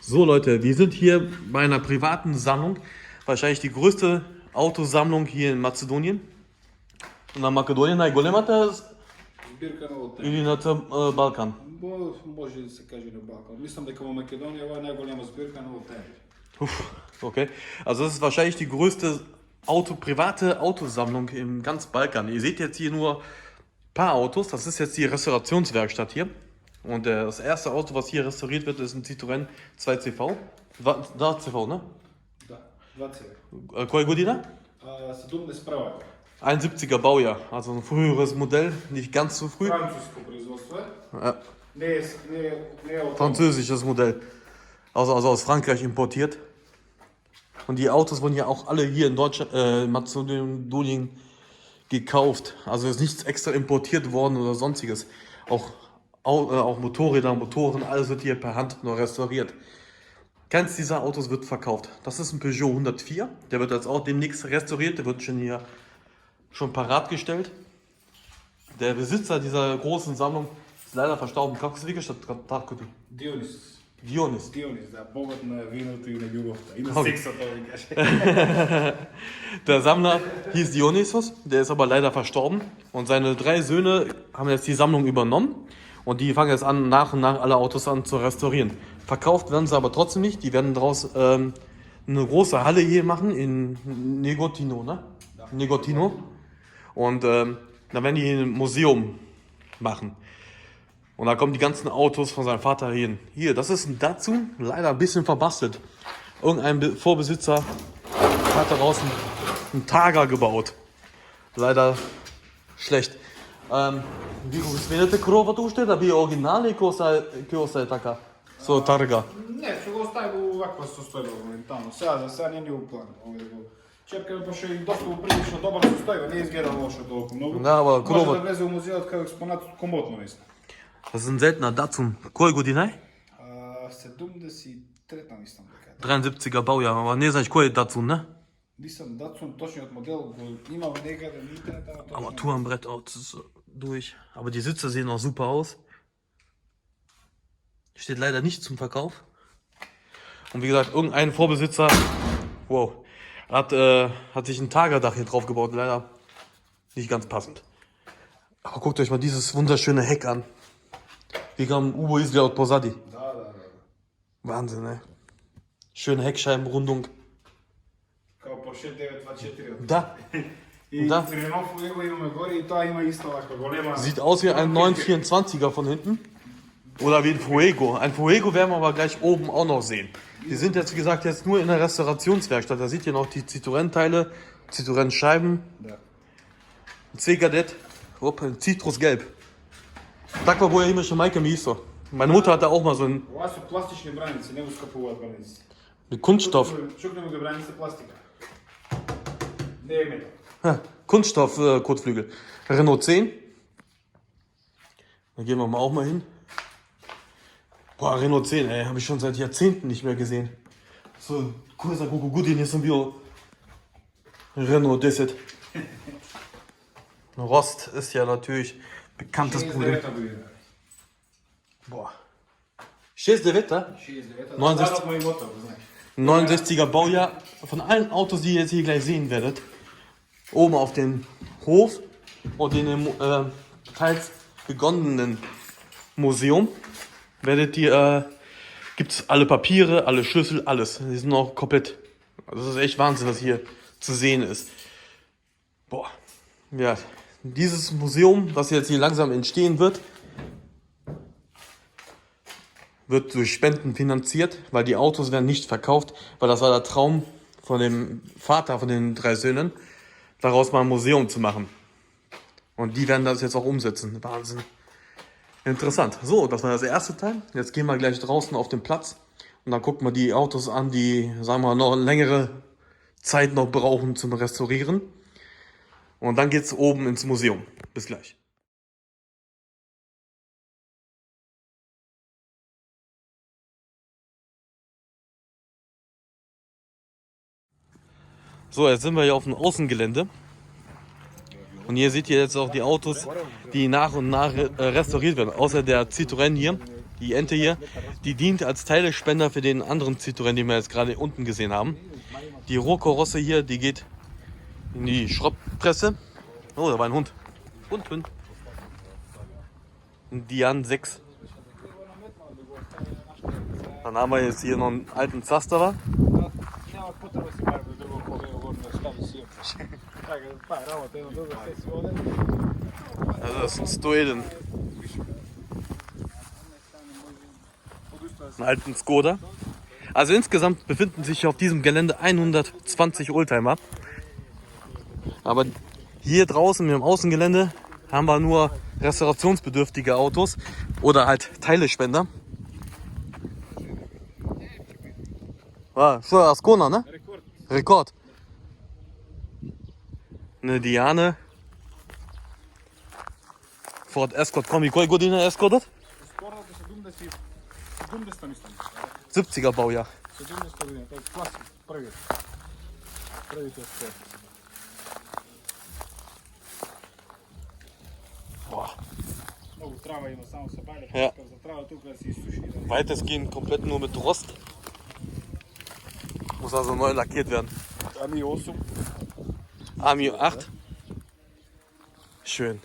So Leute, wir sind hier bei einer privaten Sammlung. Wahrscheinlich die größte Autosammlung hier in Mazedonien. На Македония най-големата Збирка на лоте. или на Балкан? Може да се каже на Балкан. Мислам дека во Македонија ова е најголема збирка на лоте. Okay, also das ist wahrscheinlich die größte private Autosammlung im ganz Balkan. Ihr seht jetzt hier nur ein paar Autos. Das ist jetzt die Restaurationswerkstatt hier. Und das erste Auto, was hier restauriert wird, ist ein Citroën 2CV. Da CV, ne? Да, 20. Koja godina? 71 71er Baujahr, also ein früheres Modell, nicht ganz so früh. Француско производство е. Ja, Не е од französisches Modell, also aus Frankreich importiert. Und die Autos wurden ja auch alle hier in Deutschland, Mazedonien gekauft. Also ist nichts extra importiert worden oder sonstiges. Auch Motorräder, Motoren, alles wird hier per Hand nur restauriert. Keins dieser Autos wird verkauft. Das ist ein Peugeot 104. Der wird jetzt auch demnächst restauriert. Der wird schon parat gestellt. Der Besitzer dieser großen Sammlung ist leider verstorben. Kako se vikaš tako ti? Дионис. Dionys. Дионис, да, богот на виното и на љубовта. И на Okay. сексот, да ви каже. Der Sammler hieß Dionysos, der ist aber leider verstorben. Und seine 3 Söhne haben jetzt die Sammlung übernommen. Und die fangen jetzt an, nach und nach alle Autos an zu restaurieren. Verkauft werden sie aber trotzdem nicht. Die werden daraus eine große Halle hier machen in Negotino, ne? Ja. Negotino. Und dann werden die hier ein Museum machen. Und da kommen die ganzen Autos von seinem Vater hin. Hier, das ist ein Datsun, leider ein bisschen verbastelt. Irgendein Vorbesitzer hat daraus einen Targa gebaut. Leider schlecht. Вие сменяте кровата уште да би оригинал и коса е така со тарга. Не, ќе го остави во ваква состојба моментално. За сега не ни го план. Чепка беше и доста прилично добра состојба, не изгледа лошо толку многу. Да, ама Може крова. да влезе во музеот како експонат комотно мислам. Das ist ein seltener Datsun. Кој година е? 73-та мислам дека. 73er Baujahr, aber ne знаеш кој е Datsun, ne? Нисам Датсун точниот модел го имам некаде на интернет, ама точно. Armaturenbrett durch. Aber die Sitze sehen auch super aus. Steht leider nicht zum Verkauf. Und wie gesagt, irgendein Vorbesitzer, wow, hat sich ein Tagerdach hier drauf gebaut. Leider nicht ganz passend. Aber guckt euch mal dieses wunderschöne Heck an. Wie kam Ubo Islia od Posadi. Да. Wahnsinn, ne? Schöne Heckscheibenrundung. Као Porsche 924. Da, И Да. Renault Fuego имаме горе и тоа има исто вака голема. sieht aus wie ein 924er von hinten. Oder wie ein Fuego. Ein Fuego werden wir aber gleich oben auch noch sehen. Wir sind jetzt, wie gesagt, jetzt nur in der Restaurationswerkstatt. Da seht ihr noch die Citroën-Teile, Citroën-Scheiben, Да. C-Kadett, Citrusgelb. Takva boja imaš majka mi isto. Meine Mutter hatte auch mal so ein Ова се пластични браници, не го скапуваат браници. Kunststoff, Чукнемо го браница пластика. Не е метал. Kunststoff-Kotflügel. Renault 10. Da gehen wir mal auch mal hin. Boah, Renault 10, ey, habe ich schon seit Jahrzehnten nicht mehr gesehen. So, coisa Gugugudin, hier sind wir Renault 10. Rost ist ja natürlich bekanntes Problem. 69-та година. Boah. 69er? 69-та. 69. Стадот мој мотор, знаеш. 69er Baujahr. Von allen Autos, die ihr jetzt hier gleich sehen werdet, oben auf dem Hof und in dem teils begonnenen Museum werdet ihr, gibt es alle Papiere, alle Schlüssel, alles. Die sind auch komplett. Also das ist echt Wahnsinn, was hier zu sehen ist. Boah. Ja, dieses Museum, das jetzt hier langsam entstehen wird durch Spenden finanziert, weil die Autos werden nicht verkauft, weil das war der Traum von dem Vater von den 3 Söhnen, daraus mal ein Museum zu machen. Und die werden das jetzt auch umsetzen. Wahnsinn. Interessant. So, das war das erste Teil. Jetzt gehen wir gleich draußen auf den Platz und dann gucken wir die Autos an, die, sagen wir mal, noch längere Zeit noch brauchen zum Restaurieren. Und dann geht's oben ins Museum. Bis gleich. So, jetzt sind wir hier auf dem Außengelände. Und hier seht ihr jetzt auch die Autos, die nach und nach restauriert werden. Außer der Citroën hier, Die Ente hier, die dient als Teilespender für den anderen Citroën, den wir jetzt gerade unten gesehen haben. Die Rohkarosse hier, die geht in die Schrottpresse. Oh, da war ein Hund. Hund. Ein Dian 6. Dann haben wir jetzt hier noch einen alten Zastava. Nema potrebe si bar bez drugog koga godina stavi sjetiš. Tako, pa rabate jedno drugo, sve si ovdje. Also das ist ein Stoeden. Einen alten Skoda. Also insgesamt befinden sich auf diesem Gelände 120 Oldtimer. Aber hier draußen im Außengelände haben wir nur restaurationsbedürftige Autos oder halt Teilespender. Ah, što je Ascona, ne? Rekord. Rekord. Eine Diane. Ford Escort Kombi. Koje godine je Escortat? Skoro do 70 mislim. 70er Baujahr. 70 godina, to je klasik, prvi. Prvi to je skoro. Boah. Mnogo trava ima, samo se balje, Ja. za trava tu kada si isuši. Weitestgehend komplett nur mit Rost. Muss also neu lackiert werden. A mi 8. Ami 8. Schön.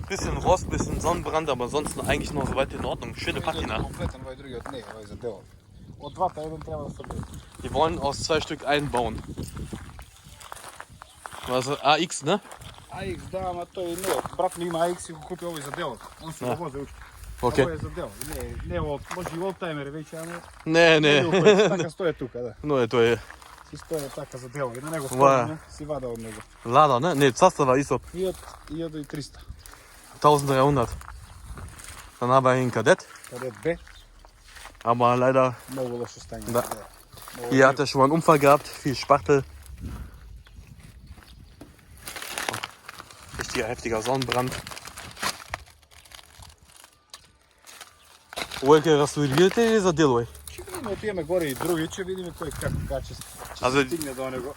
Bisschen Rost, bisschen Sonnenbrand, aber ansonsten eigentlich noch soweit in Ordnung. Schöne Patina. Kompletan ovaj drugi od ne, ovaj za deo. Od dvata jedan treba da se bude. Die wollen aus 2 Stück einbauen. Also AX, ne? AX da, ma to je ne. Brat mi ima AX i kupio ovaj za deo. On se Da. ga voze uči. Okay. Ovo je za deo. Ne ovo, može i oldtimer već, a ne. Ne. Taka stoje tu kada. No, to je Si stoje taka za deo. I na nego Wow. stoje, ne? Si vada od nego. Lada, ne? Ne, Zastava ISO I od 1300. 1300. Dann haben wir hier einen Kadett, Kadet B. aber leider, Mnogo loše stanje. Da. hier hat er schon mal einen Unfall gehabt, viel Spachtel. Richtiger heftiger Sonnenbrand. Ольга растурирате или заделой? Ще видим, отиваме горе и други, че видим кой как ще Also, стигне до него.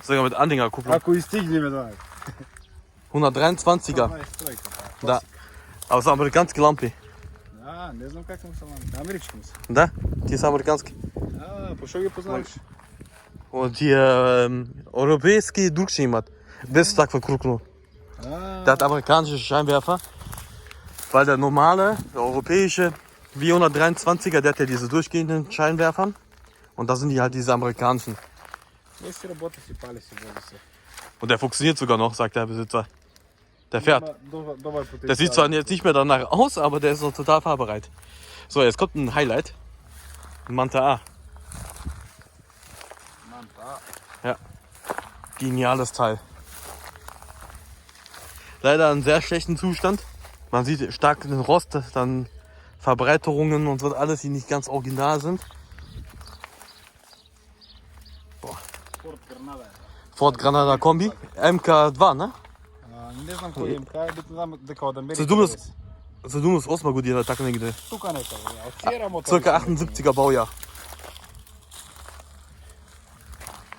sogar mit Anhängerkupplung. Ако и стигнем до него. 123er. Това е стройка. Da. Aber es ist amerikanski Lampe. А, не знам как му са лампи. Амерички му са. Da, die ist amerikanski. А, по що ги познаваш? Und hier europäische Druckschema. Das ist stark verkrückt. Der hat amerikanische Scheinwerfer. Weil der normale, der europäische V123er, der hat ja diese durchgehenden Scheinwerfer. Und da sind die halt diese amerikanischen. Не си работа, си пали, си вози се. Und der funktioniert sogar noch, sagt der Besitzer. Der fährt. Добър потенциал. Der sieht zwar jetzt nicht mehr danach aus, aber der ist noch total fahrbereit. So, jetzt kommt ein Highlight. Ein Manta A. Манта. Ja. Geniales Teil. Leider in sehr schlechten Zustand. Man sieht stark den Rost, dann Verbreiterungen und so alles, die nicht ganz original sind. Форд Гранада е. Ford Granada Kombi, MK2, ne? Не знам кой им каже, бит знам дека од Америка. So dummes Osma-Godina, tako negdje. Тука некаде. Од Сиера мотор. Circa 78er Baujahr.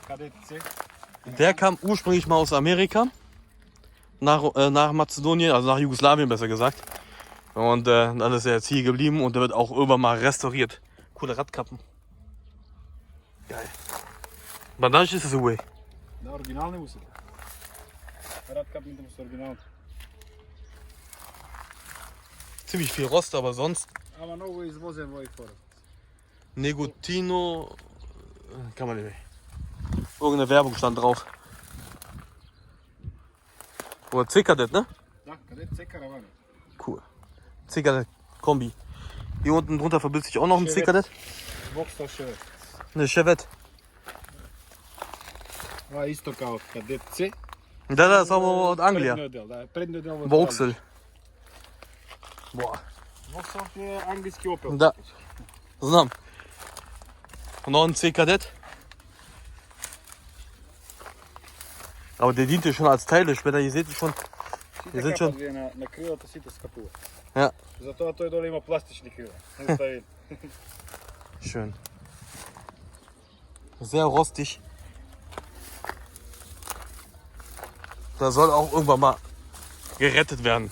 Каде си? Der kam ursprünglich mal aus Amerika, nach Mazedonien, also nach Jugoslawien besser gesagt. Und dann ist er jetzt hier geblieben und der wird auch irgendwann mal restauriert. Coole Radkappen. Geil. Bandage ist es away. Да, оригинални му се. Радкапните му са оригинални. Ziemlich viel Rost, aber sonst Ама много е извозен во и Форд. Negotino, kann man nicht mehr. Irgendeine Werbung stand drauf. Oder C-Kadett, ne? Да, къде се каравани? Cool. C-Kadett Kombi. Hier unten drunter verbirgt sich auch noch ein C-Kadett. Бокстър шевет. Eine Chevette. Това е исто као кадет С. Da ist aber aus Anglia. Предниот дел, да, предниот дел во Vauxhall. Boah. Воксъл е английски Опел. Da. Znam. Und noch ein C-Kadett. Aber der dient ja schon als Teilespender. Ihr seht schon. Сите sind капат schon- вие на крилата сите скапува. Ja, Затоа тој доле има пластични крила. Не стави. schön. Sehr rostig. Da soll auch irgendwann mal gerettet werden.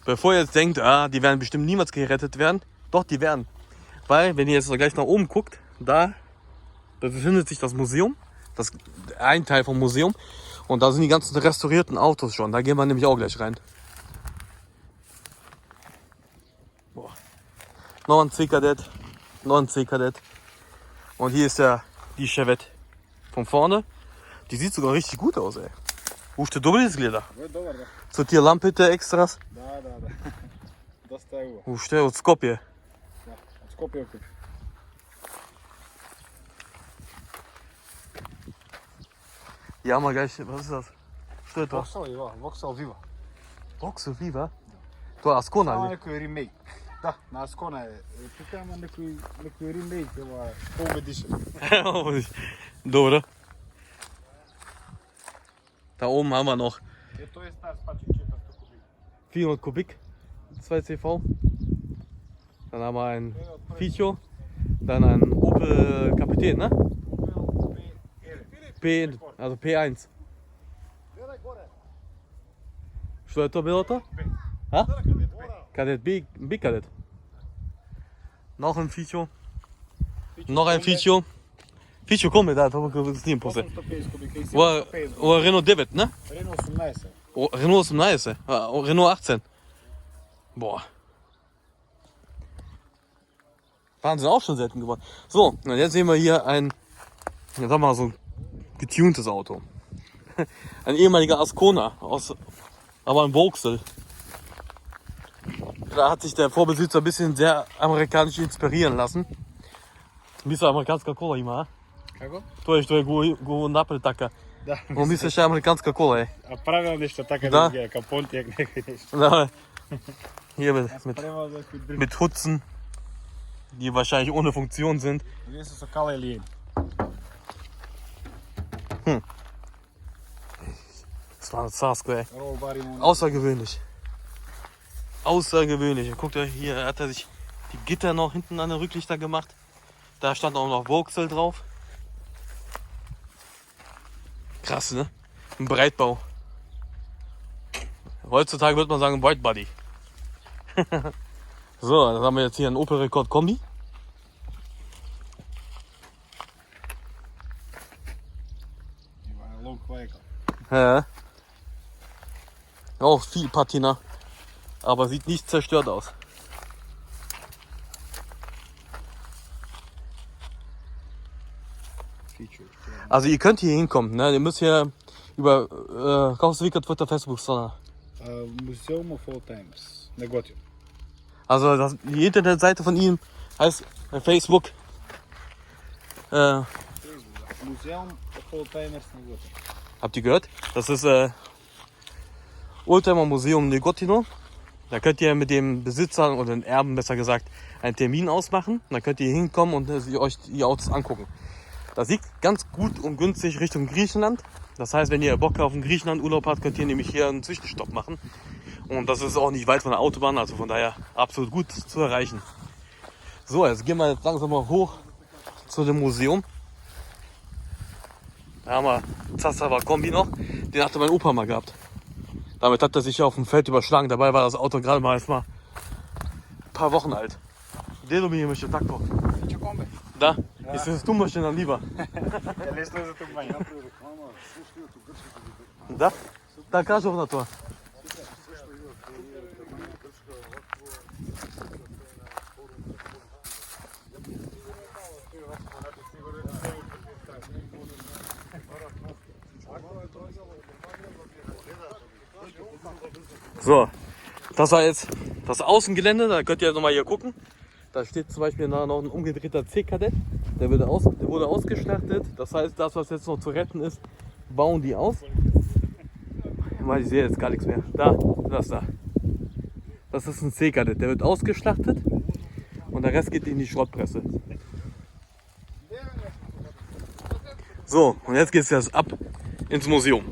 Bevor ihr jetzt denkt, die werden bestimmt niemals gerettet werden. Doch, die werden. Weil, wenn ihr jetzt gleich nach oben guckt, da befindet sich das Museum. Das ein Teil vom Museum. Und da sind die ganzen restaurierten Autos schon. Da gehen wir nämlich auch gleich rein. Boah. Noch ein C-Kadett. Noch ein C-Kadett. Und hier ist die Chevette von vorne. Die sieht sogar richtig gut aus, ey. Ušte dobro izgleda. Dobar, da. Su ti lampite ekstras? Da. Dosta je ovo. Ušte od Skopje. Da, od Skopje opet. Ja, mal gleich, was ist das? Što je to? Vauxhall Viva. Vauxhall Viva? To je Ascona Samo ali? nekoj remake. Da, na Ascona je. Tukaj ima nekoj remake, Home Edition. Dobro. Da oben haben wir noch To je star spaček 400 kubik. 400 Kubik, 2 CV. Dann haben wir ein Ficho, dann ein Opel Kapitän, ne? P, also P1. Što je to bilo to? Ha? Kadett B, B-Kadett. Noch ein Ficho. Noch ein Ficho. Ficho come, da, to s njim poslije. 850 kubika i Ovo je Renault 9, ne? Renault 18. Renault 18. Renault 18. Boah. Wahnsinn, auch schon selten geworden. So, und jetzt sehen wir hier ein, jetzt haben wir so ein getuntes Auto. Ein ehemaliger Ascona, aber ein Vauxhall. Da hat sich der Vorbesitzer ein bisschen sehr amerikanisch inspirieren lassen. Misliš amerikanska kola ima, a? Kako? To je što je go napred taka. Da. On misliš amerikanska kola je. A pravilo nešto tako Da. da izgleda, kao Pontiac neko nešto. Da. Hier mit Prema da kod drži. mit Hutzen, die wahrscheinlich ohne Funktion sind. Gdje su sa kale lijen. Das war ein Sasko, ey. Roll bar ima. Außergewöhnlich. Außergewöhnlich. Guckt euch, hier hat er sich die Gitter noch hinten an den Rücklichter gemacht. Da stand auch noch Vauxhall drauf. Krass, ne? Ein Breitbau. Heutzutage würde man sagen White Body. So, dann haben wir jetzt hier einen Opel Rekord Kombi. Long vehicle. Ja. Auch viel Patina. Aber sieht nicht zerstört aus. Feature. Also ihr könnt hier hinkommen, ne? Ihr müsst hier über Kaufswikert wird der Facebook-Sonne. Museum of Old Timers. Negotio. Also die Internetseite von ihm heißt Facebook. Museum of Old Timers Negotio. Habt ihr gehört? Das ist Oldtimer Museum Negotino. Da könnt ihr mit dem Besitzer oder den Erben besser gesagt einen Termin ausmachen. Da könnt ihr hinkommen und euch die Autos angucken. Das liegt ganz gut und günstig Richtung Griechenland. Das heißt, wenn ihr Bock auf einen Griechenland-Urlaub habt, könnt ihr nämlich hier einen Zwischenstopp machen. Und das ist auch nicht weit von der Autobahn, also von daher absolut gut zu erreichen. So, jetzt gehen wir jetzt langsam mal hoch zu dem Museum. Da haben wir Zassava Kombi noch. Den hatte mein Opa mal gehabt. Damit hat er sich auf dem Feld überschlagen. Dabei war das Auto gerade mal erst mal ein paar Wochen alt. Gdje mi imaš tako? Feature kombi. Da, jesi se tu mašina liba? Ja ne znam za to manje. Da? Da, kažu na to. So, das war jetzt das Außengelände, da könnt ihr nochmal hier gucken. Da steht zum Beispiel noch ein umgedrehter C-Kadett, der wurde ausgeschlachtet. Das heißt, das was jetzt noch zu retten ist, bauen die aus. Weil ich sehe jetzt gar nichts mehr. Da. Das ist ein C-Kadett, der wird ausgeschlachtet und der Rest geht in die Schrottpresse. So, und jetzt geht es jetzt ab ins Museum.